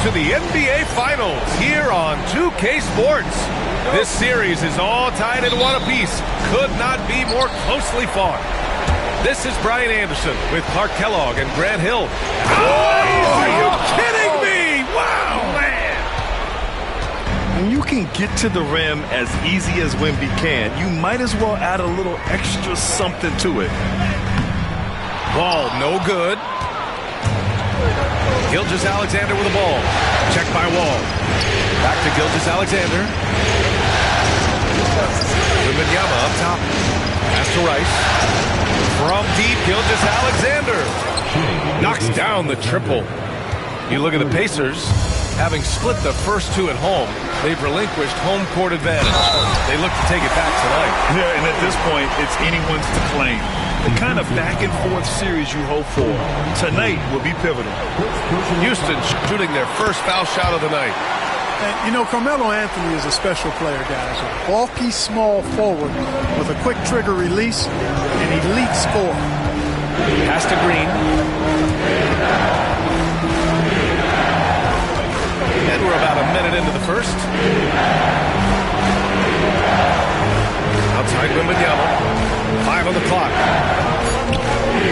to the NBA Finals here on 2K Sports. This series is all tied into one apiece. Could not be more closely fought. This is Brian Anderson with Clark Kellogg and Grant Hill. Oh, are you kidding me? Wow, man. When you can get to the rim as easy as Wemby can, you might as well add a little extra something to it. Ball no good. Gilgeous-Alexander with the ball. Checked by Wall. Back to Gilgeous-Alexander. Wembanyama up top. Pass to Rice. From deep, Gilgeous-Alexander knocks down the triple. You look at the Pacers. Having split the first two at home, they've relinquished home court advantage. They look to take it back tonight. Yeah, and at this point, it's anyone's to claim. The kind of back-and-forth series you hope for tonight will be pivotal. Houston shooting their first foul shot of the night. And, you know, Carmelo Anthony is a special player, guys. A bulky, small forward with a quick trigger release, an elite scorer. Pass to Green. And we're about a minute into the first. Outside Wembanyama. 5 on the clock.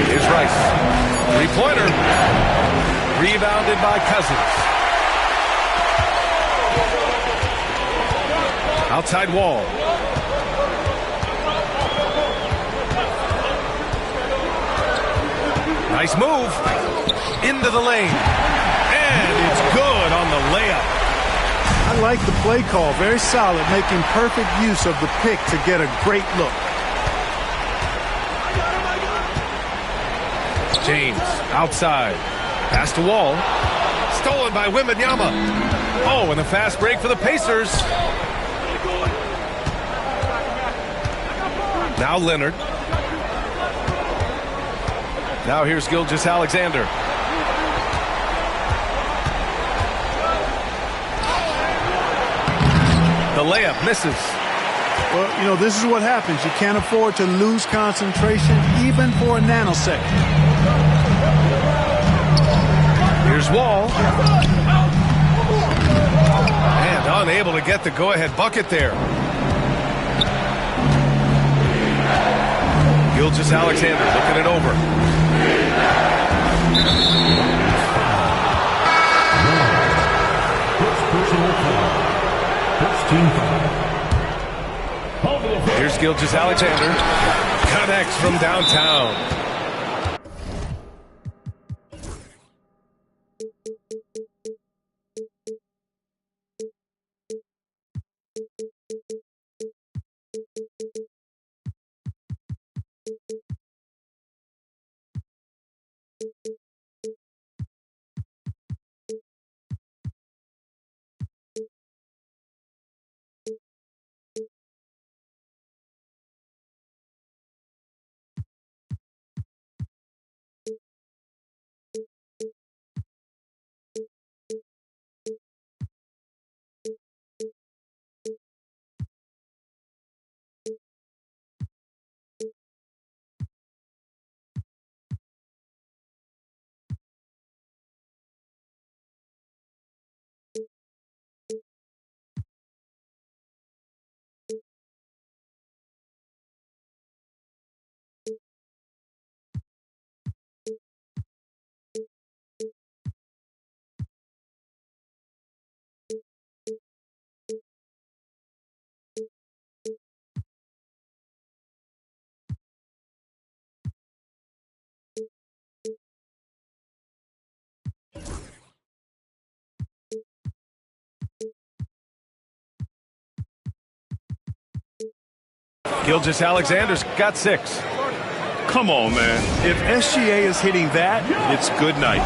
Here's Rice. Three-pointer. Rebounded by Cousins. Outside Wall. Nice move. Into the lane. And it's good on the layup. I like the play call. Very solid, making perfect use of the pick to get a great look. James outside. Pass to Wall. Stolen by Wembanyama. Oh, and a fast break for the Pacers. Now Leonard. Now here's Gilgeous-Alexander. The layup misses. Well, you know, this is what happens. You can't afford to lose concentration even for a nanosecond. Here's Wall. And unable to get the go-ahead bucket there. Gilgeous-Alexander looking it over. Here's Gilgeous-Alexander. Connects from downtown. Gilgeous-Alexander's got 6. Come on, man. If SGA is hitting that, it's good night.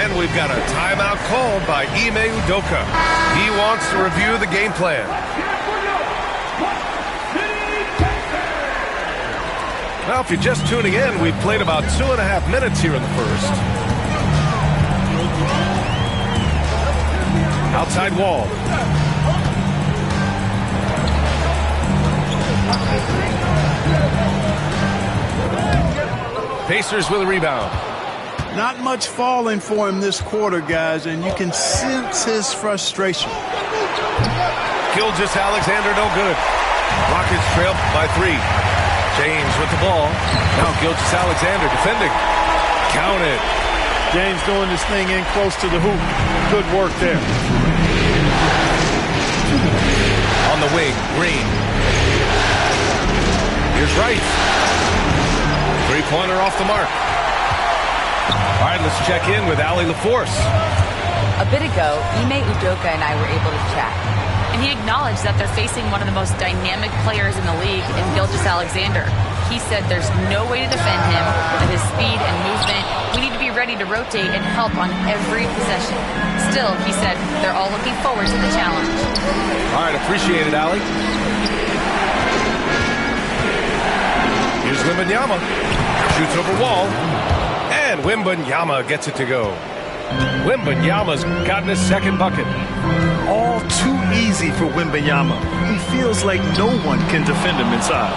And we've got a timeout called by Ime Udoka. He wants to review the game plan. Well, if you're just tuning in, we've played about 2.5 minutes here in the first. Outside Wall. Pacers with a rebound. Not much falling for him this quarter, guys, and you can sense his frustration. Gilgeous-Alexander no good. Rockets trail by 3. James with the ball. Now Gilgeous-Alexander defending. Counted. James doing this thing in close to the hoop. Good work there. On the wing, Green. Here's Wright. Three-pointer off the mark. All right, let's check in with Allie LaForce. A bit ago, Ime Udoka and I were able to chat. And he acknowledged that they're facing one of the most dynamic players in the league in Gilgeous-Alexander. He said there's no way to defend him with his speed and movement. We need to be ready to rotate and help on every possession. Still, he said they're all looking forward to the challenge. All right, appreciate it, Allie. Here's Wembanyama. Shoots over wall. And Wembanyama gets it to go. Wembanyama's gotten his second bucket. All too easy for Wembanyama. He feels like no one can defend him inside.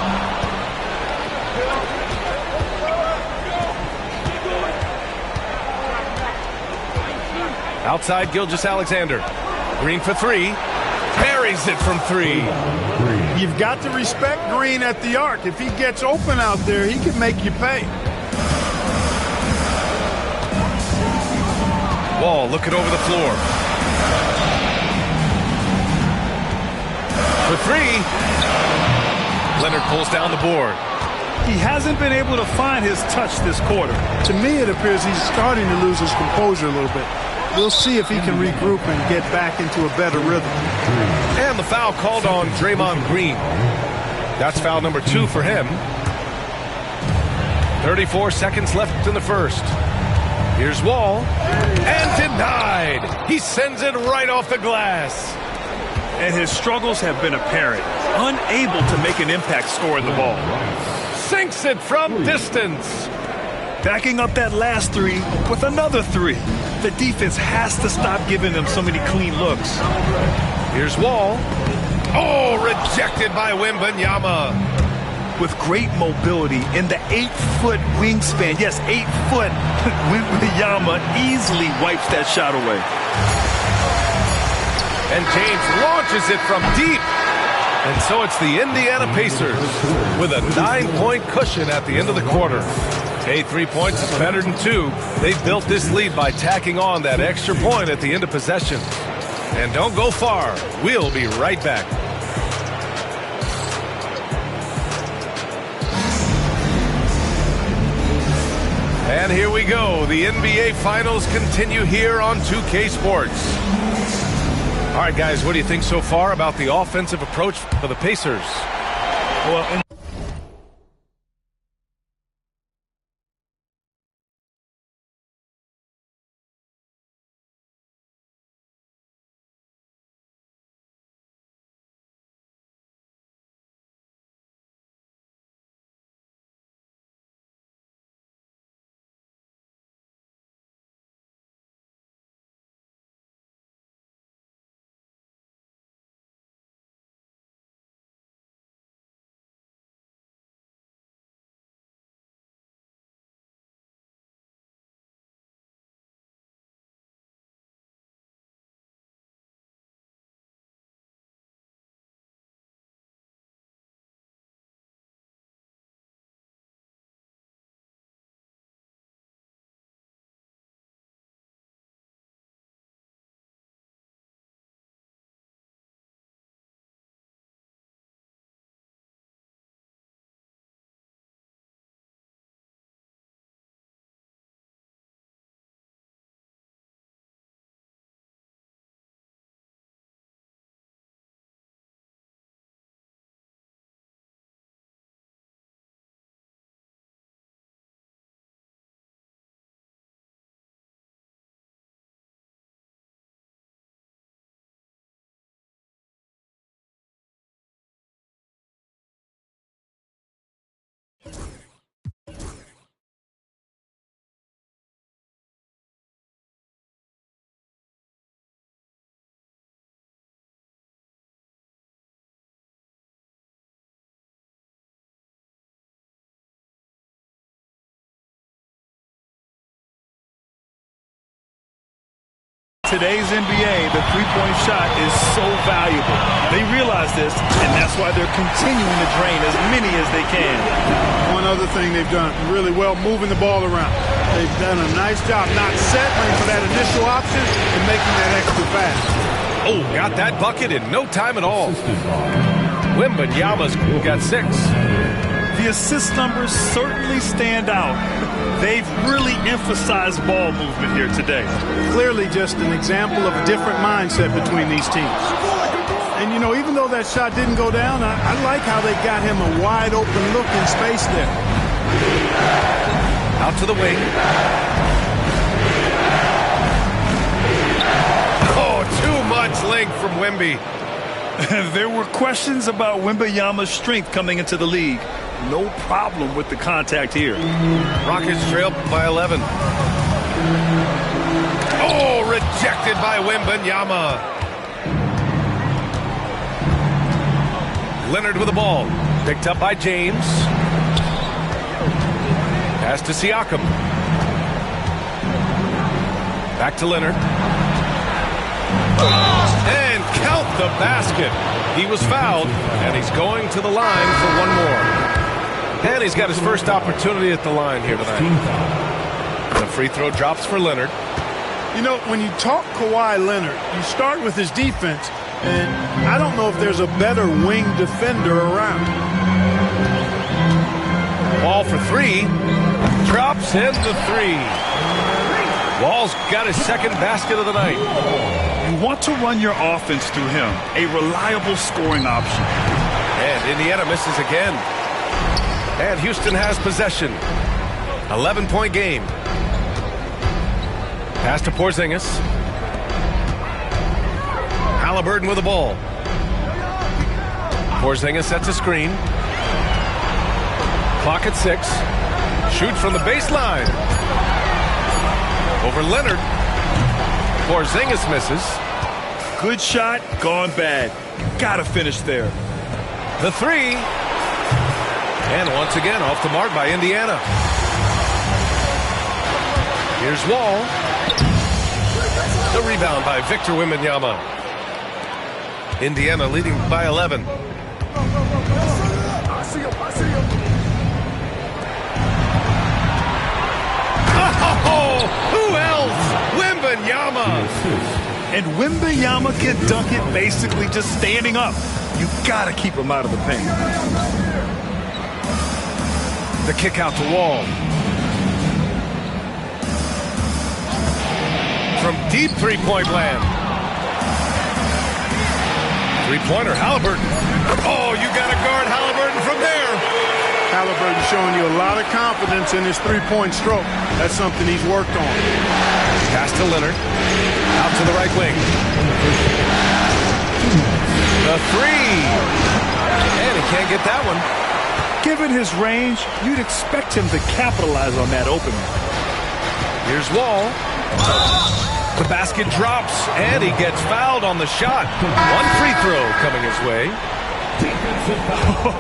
Outside Gilgeous-Alexander. Green for 3. Buries it from 3. You've got to respect Green at the arc. If he gets open out there, he can make you pay. Wall looking over the floor. For 3. Leonard pulls down the board. He hasn't been able to find his touch this quarter. To me, it appears he's starting to lose his composure a little bit. We'll see if he can regroup and get back into a better rhythm. And the foul called on Draymond Green. That's foul number 2 for him. 34 seconds left in the first. Here's Wall. And denied. He sends it right off the glass. And his struggles have been apparent. Unable to make an impact scoring the ball. Sinks it from distance. Backing up that last 3 with another 3. The defense has to stop giving them so many clean looks. Here's Wall. Oh, rejected by Wembanyama. With great mobility in the 8-foot wingspan. Yes, 8 foot. Wembanyama easily wipes that shot away. And James launches it from deep. And so it's the Indiana Pacers with a 9-point cushion at the end of the quarter. Hey, 3 points is better than 2. They built this lead by tacking on that extra point at the end of possession. And don't go far. We'll be right back. And here we go. The NBA Finals continue here on 2K Sports. All right, guys, what do you think so far about the offensive approach for the Pacers? Well, today's NBA, the three-point shot is so valuable. They realize this, and that's why they're continuing to drain as many as they can. One other thing they've done really well, moving the ball around. They've done a nice job not settling for that initial option and making that extra pass. Oh, got that bucket in no time at all. Wembanyama's got 6. The assist numbers certainly stand out. They've really emphasized ball movement here today. Clearly just an example of a different mindset between these teams. And, you know, even though that shot didn't go down, I like how they got him a wide open look in space there. Out to the wing. Oh, too much length from Wemby. There were questions about Wembanyama's strength coming into the league. No problem with the contact here. Rockets trail by 11. Oh, rejected by Wembanyama. Leonard with the ball. Picked up by James. Pass to Siakam. Back to Leonard. And count the basket. He was fouled, and he's going to the line for one more. And he's got his first opportunity at the line here tonight. The free throw drops for Leonard. You know, when you talk Kawhi Leonard, you start with his defense, and I don't know if there's a better wing defender around. Ball for 3. Drops in the 3. Wall's got his second basket of the night. You want to run your offense through him, a reliable scoring option. And Indiana misses again. And Houston has possession. 11-point game. Pass to Porzingis. Halliburton with the ball. Porzingis sets a screen. Clock at 6. Shoot from the baseline. Over Leonard. Porzingis misses. Good shot, gone bad. Gotta finish there. The 3. And once again, off the mark by Indiana. Here's Wall. The rebound by Victor Wembanyama. Indiana leading by 11. Oh, who else? Wembanyama. And Wembanyama can dunk it basically just standing up. You gotta keep him out of the paint. The kick out to Wall. From deep three-point land. Three-pointer, Halliburton. Oh, you got to guard Halliburton from there. Halliburton showing you a lot of confidence in his three-point stroke. That's something he's worked on. Pass to Leonard. Out to the right wing. The 3. And he can't get that one. Given his range, you'd expect him to capitalize on that opening. Here's Wall. The basket drops, and he gets fouled on the shot. One free throw coming his way.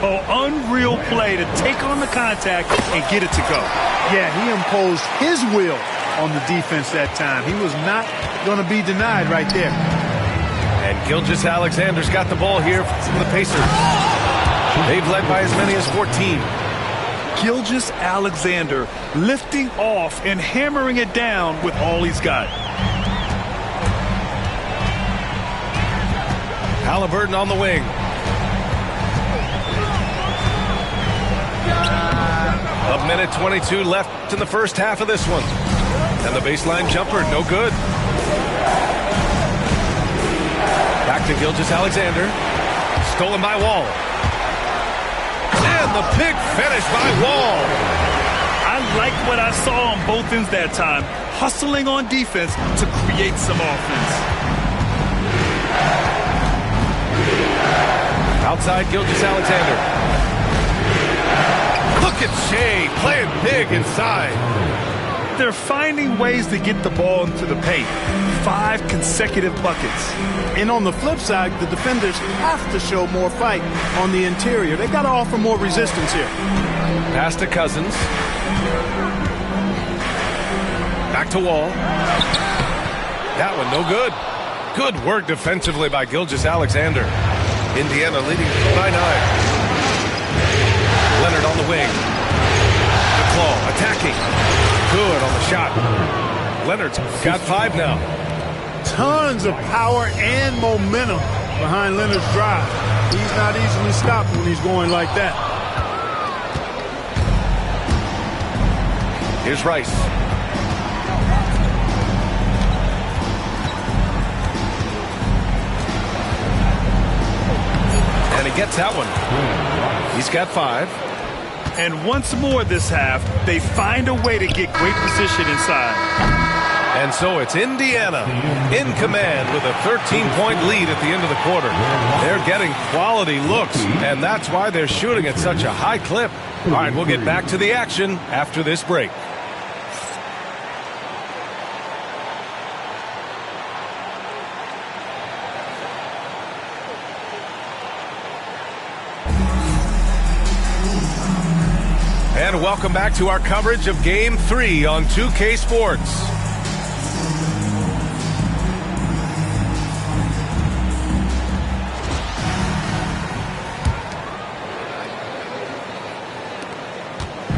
Oh, unreal play to take on the contact and get it to go. Yeah, he imposed his will on the defense that time. He was not going to be denied right there. And Gilgeous-Alexander's got the ball here for the Pacers. They've led by as many as 14. Gilgeous-Alexander lifting off and hammering it down with all he's got. Halliburton on the wing. A minute 22 left in the first half of this one. And the baseline jumper, no good. Back to Gilgeous-Alexander. Stolen by Wall. And the big finish by Wall. I like what I saw on both ends that time. Hustling on defense to create some offense. Outside Gilgeous-Alexander. Look at Shea playing big inside. They're finding ways to get the ball into the paint. 5 consecutive buckets. And on the flip side, the defenders have to show more fight on the interior. They've got to offer more resistance here. Pass to Cousins. Back to Wall. That one no good. Good work defensively by Gilgeous-Alexander. Indiana leading by 9. Leonard on the wing. McClaw attacking. Good on the shot. Leonard's got 5 now. Tons of power and momentum behind Leonard's drive. He's not easily stopped when he's going like that. Here's Rice. And he gets that one. He's got 5. And once more this half, they find a way to get great position inside. And so it's Indiana in command with a 13-point lead at the end of the quarter. They're getting quality looks, and that's why they're shooting at such a high clip. All right, we'll get back to the action after this break. And welcome back to our coverage of Game 3 on 2K Sports.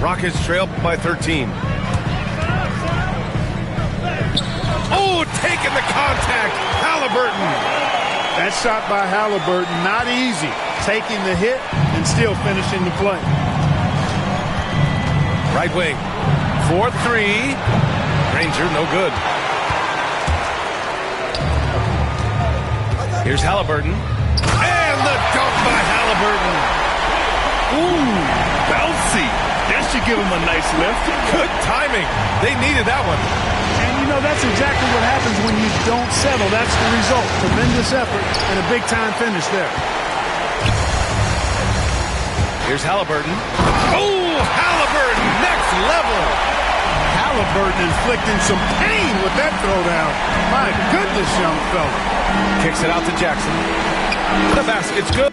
Rockets trail by 13. Oh, taking the contact. Halliburton. That shot by Halliburton, not easy. Taking the hit and still finishing the play. Right wing. 4-3. Ranger, no good. Here's Halliburton. And the dunk by Halliburton. Ooh, bouncy. That should give him a nice lift. Good timing. They needed that one. And you know, that's exactly what happens when you don't settle. That's the result. Tremendous effort and a big-time finish there. Here's Halliburton. Oh, Halliburton, next level. Halliburton inflicting some pain with that throwdown. My goodness, young fella. Kicks it out to Jackson. The basket's good.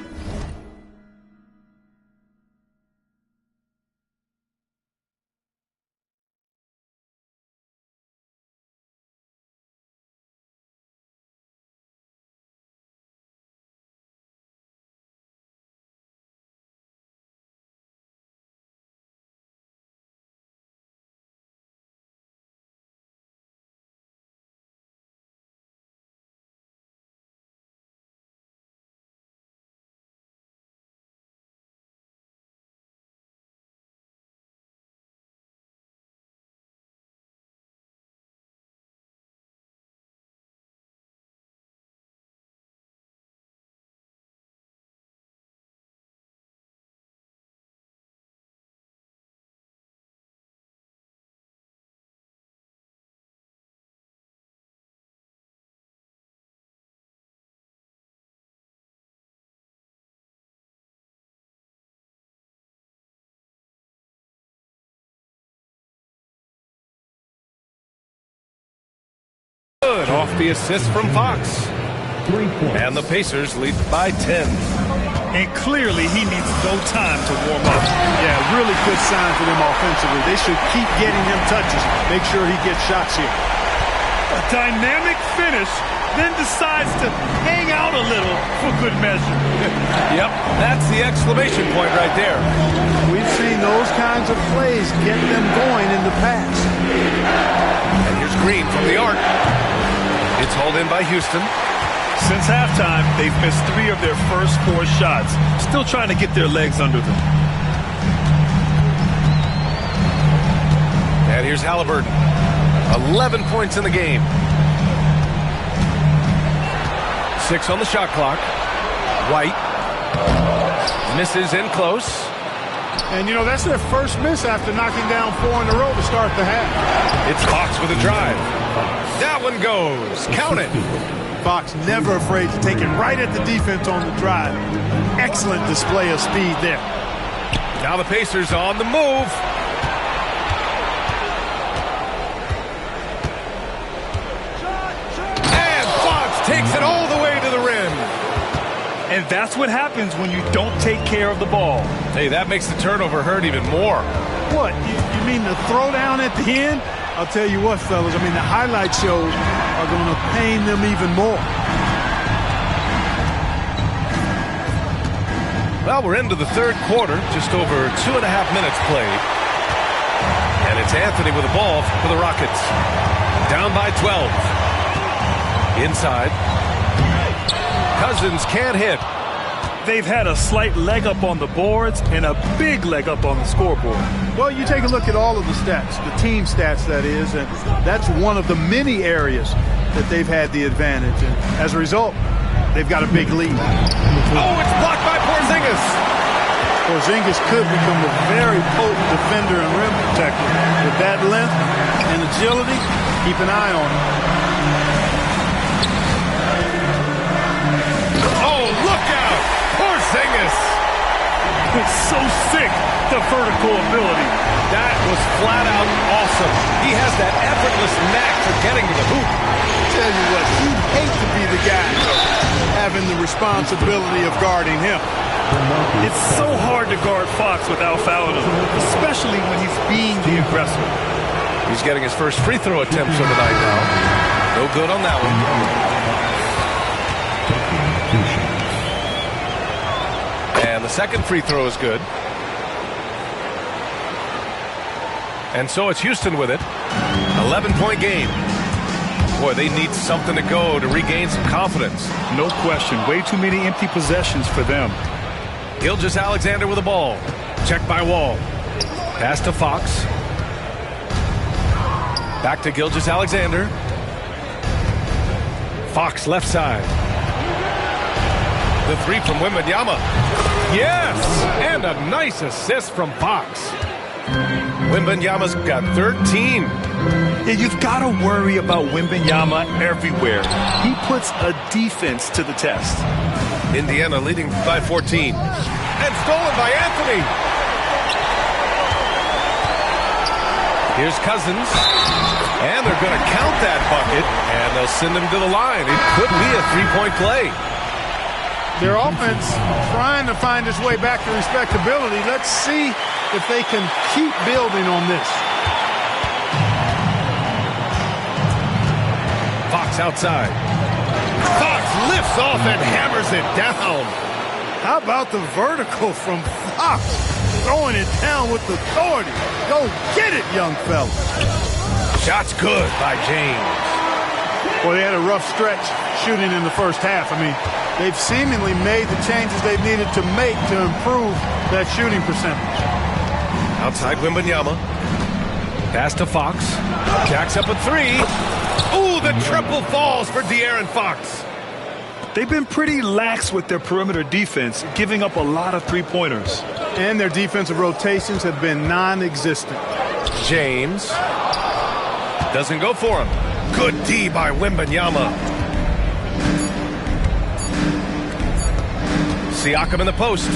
Good off the assist from Fox. And the Pacers lead by 10. And clearly he needs no time to warm up. Yeah, really good sign for them offensively. They should keep getting him touches. Make sure he gets shots here. A dynamic finish, then decides to hang out a little for good measure. Yep, that's the exclamation point right there. We've seen those kinds of plays get them going in the past. And here's Green from the arc. It's hauled in by Houston. Since halftime, they've missed 3 of their first 4 shots. Still trying to get their legs under them. And here's Halliburton. 11 points in the game. 6 on the shot clock. White misses in close. And, you know, that's their first miss after knocking down 4 in a row to start the half. It's Fox with a drive. That one goes. Count it. Fox never afraid to take it right at the defense on the drive. Excellent display of speed there. Now the Pacers on the move. And Fox takes it all the way to the rim. And that's what happens when you don't take care of the ball. Hey, that makes the turnover hurt even more. What? You mean the throwdown at the end? I'll tell you what, fellas. I mean, the highlight shows are going to pain them even more. Well, we're into the third quarter, just over 2.5 minutes played. And it's Anthony with the ball for the Rockets. Down by 12. Inside. Cousins can't hit. They've had a slight leg up on the boards and a big leg up on the scoreboard. Well, you take a look at all of the stats, the team stats, that is, and that's one of the many areas that they've had the advantage. And as a result, they've got a big lead. Oh, it's blocked by Porzingis. Porzingis could become a very potent defender and rim protector. With that length and agility, keep an eye on him. Oh, look out! Porzingis! It's so sick, the vertical ability. That was flat out awesome. He has that effortless knack for getting to the hoop. Tell you what, you'd hate to be the guy having the responsibility of guarding him. It's so hard to guard Fox without fouling him, especially when he's being the aggressor. He's getting his first free throw attempts of the night now. No good on that one. And the second free throw is good. And so it's Houston with it. 11-point game. Boy, they need something to go to regain some confidence. No question. Way too many empty possessions for them. Gilgeous-Alexander with the ball. Checked by Wall. Pass to Fox. Back to Gilgeous-Alexander. Fox left side. The three from Wembanyama. Yes! And a nice assist from Fox. Wembanyama's got 13. Yeah, you've got to worry about Wembanyama everywhere. He puts a defense to the test. Indiana leading by 14. And stolen by Anthony. Here's Cousins. And they're going to count that bucket. And they'll send him to the line. It could be a three-point play. Their offense trying to find its way back to respectability. Let's see if they can keep building on this. Fox outside. Fox lifts off and hammers it down. How about the vertical from Fox? Throwing it down with authority. Go get it, young fella. Shot's good by James. Well, they had a rough stretch shooting in the first half. I mean, they've seemingly made the changes they've needed to make to improve that shooting percentage. Outside Wembanyama. Pass to Fox. Jacks up a three. Ooh, the triple falls for De'Aaron Fox. They've been pretty lax with their perimeter defense, giving up a lot of three-pointers. And their defensive rotations have been non-existent. James. Doesn't go for him. Good D by Wembanyama. Siakam in the post. Oh,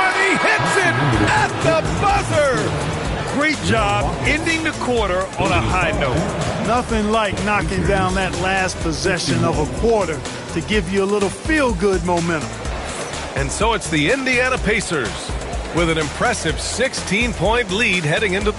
and he hits it at the buzzer. Great job ending the quarter on a high note. Nothing like knocking down that last possession of a quarter to give you a little feel-good momentum. And so it's the Indiana Pacers with an impressive 16-point lead heading into...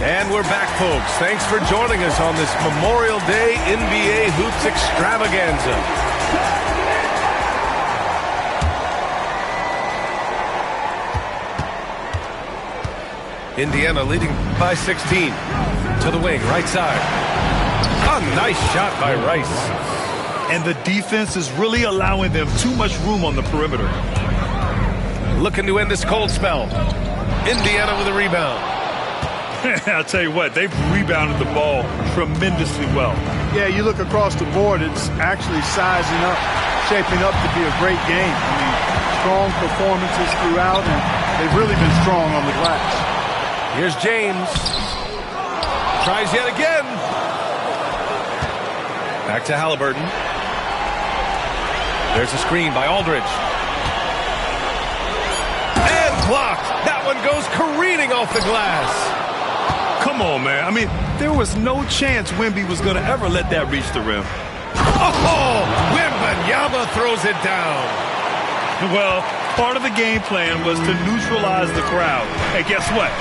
And we're back, folks. Thanks for joining us on this Memorial Day NBA Hoops Extravaganza. Indiana leading by 16. To the wing, right side. A nice shot by Rice. And the defense is really allowing them too much room on the perimeter. Looking to end this cold spell. Indiana with a rebound. I'll tell you what, they've rebounded the ball tremendously well. Yeah, you look across the board, it's actually sizing up, shaping up to be a great game. I mean, strong performances throughout, and they've really been strong on the glass. Here's James. Tries yet again. Back to Halliburton. There's a screen by Aldridge. And blocked. That one goes careening off the glass. Come on, man. I mean, there was no chance Wemby was going to ever let that reach the rim. Oh, Wembanyama throws it down. Well, Part of the game plan was to neutralize the crowd. And guess what?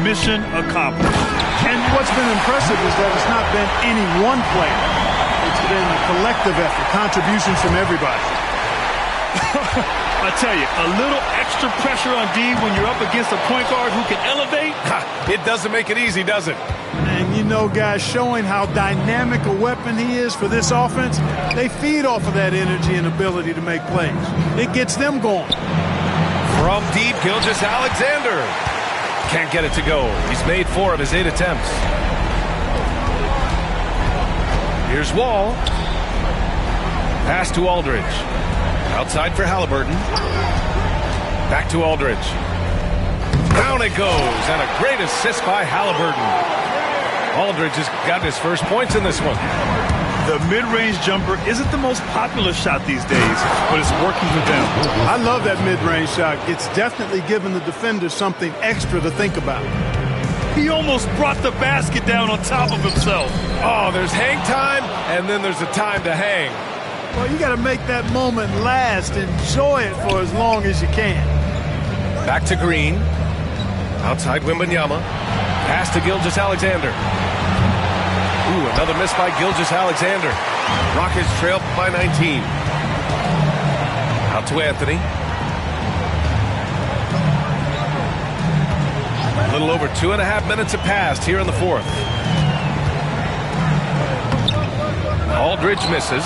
Mission accomplished. And what's been impressive is that it's not been any one player. It's been a collective effort, contributions from everybody. I tell you, a little extra pressure on D when you're up against a point guard who can elevate. It doesn't make it easy, does it? And you know, guys, showing how dynamic a weapon he is for this offense, they feed off of that energy and ability to make plays. It gets them going. From deep, Gilgeous-Alexander. Can't get it to go. He's made 4 of his 8 attempts. Here's Wall. Pass to Aldridge. Outside for Halliburton. Back to Aldridge. Down it goes, and a great assist by Halliburton. Aldridge has gotten his first points in this one. The mid-range jumper isn't the most popular shot these days, but it's working for them. I love that mid-range shot. It's definitely given the defenders something extra to think about. He almost brought the basket down on top of himself. Oh, there's hang time, and then there's a time to hang. Well, you got to make that moment last. Enjoy it for as long as you can. Back to Green. Outside Wembanyama. Pass to Gilgeous-Alexander. Ooh, another miss by Gilgeous-Alexander. Rockets trail by 19. Out to Anthony. A little over 2.5 minutes have passed here in the 4th. Aldridge misses.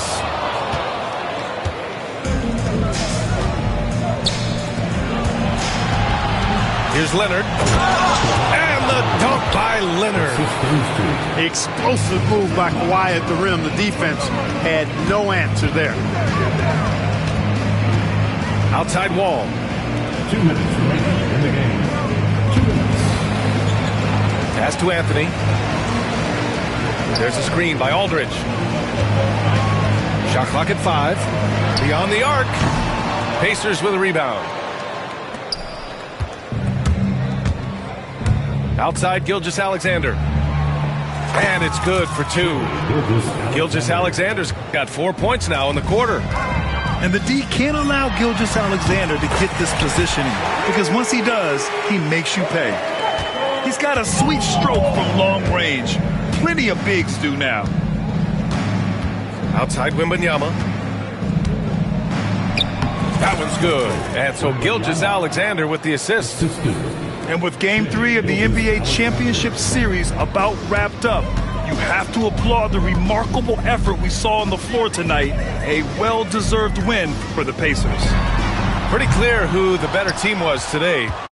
Here's Leonard. And the dunk by Leonard. Explosive move by Kawhi at the rim. The defense had no answer there. Outside Wall. 2 minutes remaining in the game. 2 minutes. Pass to Anthony. There's a screen by Aldridge. Shot clock at 5. Beyond the arc. Pacers with a rebound. Outside Gilgeous-Alexander. And it's good for 2. Gilgeous-Alexander's got 4 points now in the quarter. And the D can't allow Gilgeous-Alexander to get this positioning, because once he does, he makes you pay. He's got a sweet stroke from long range. Plenty of bigs do now. Outside Wembanyama. That one's good. And so Gilgeous-Alexander with the assist. And with Game 3 of the NBA Championship Series about wrapped up, you have to applaud the remarkable effort we saw on the floor tonight. A well-deserved win for the Pacers. Pretty clear who the better team was today.